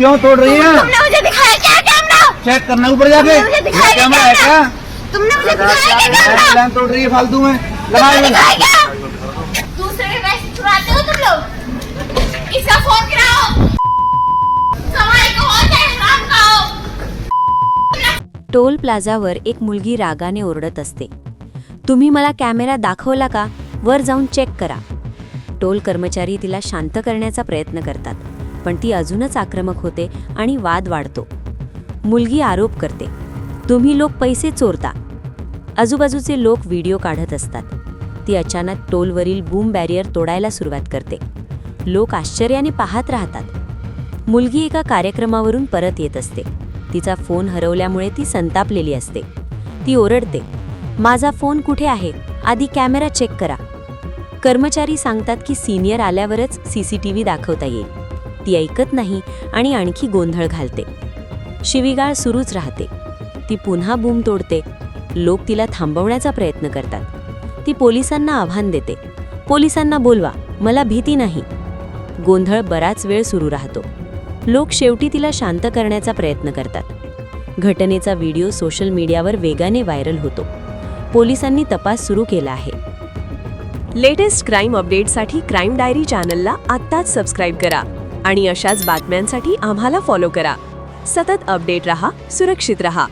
क्यों तोड़ रही है? तुमने मुझे दिखाया क्या कैमरा? चेक करना ऊपर जाके। तुमने मुझे दिखाया क्या कैमरा है क्या? तुमने मुझे दिखाया क्या कैमरा? लाइन तोड़ रही है फालतू में। तुमने दिखाया क्या? दूसरे के पैसे चुराते हो तुम लोग? इसका फोन गिराओ। सवाल को होता है हराम खाओ। टोल प्लाझावर एक मुलगी रागाने ओरडत असते, तुम्ही मला कॅमेरा दाखवला का? वर जाऊन चेक करा. टोल कर्मचारी तिला शांत करण्याचा प्रयत्न करतात, पण ती अजूनच आक्रमक होते आणि वाद वाढतो. मुलगी आरोप करते, तुम्ही लोक पैसे चोरता. आजूबाजूचे लोक व्हिडिओ काढत असतात. ती अचानक टोलवरील बूम बॅरियर तोडायला सुरुवात करते. लोक आश्चर्याने पाहत राहतात. मुलगी एका कार्यक्रमावरून परत येत असते. तिचा फोन हरवल्यामुळे ती संतापलेली असते. ती ओरडते, माझा फोन कुठे आहे? आधी कॅमेरा चेक करा. कर्मचारी सांगतात की सिनियर आल्यावरच CCTV दाखवता येईल. ती ऐकत नाही आणि आणखी गोंधळ घालते. शिवीगाळ सुरूच राहते. ती पुन्हा बूम तोडते. लोक तिला थांबवण्याचा प्रयत्न करतात. ती पोलिसांना आव्हान देते, पोलिसांना बोलवा, मला भीती नाही. गोंधळ बराच वेळ सुरू राहतो. लोक शेवटी तिला शांत करण्याचा प्रयत्न करतात. घटनेचा व्हिडिओ सोशल मीडियावर वेगाने व्हायरल होतो. पोलिसांनी तपास सुरू केला आहे. लेटेस्ट क्राईम अपडेटसाठी क्राईम डायरी चॅनलला आत्ताच सबस्क्राईब करा आणि अशाच बातम्यांसाठी आम्हाला फॉलो करा. सतत अपडेट रहा, सुरक्षित रहा.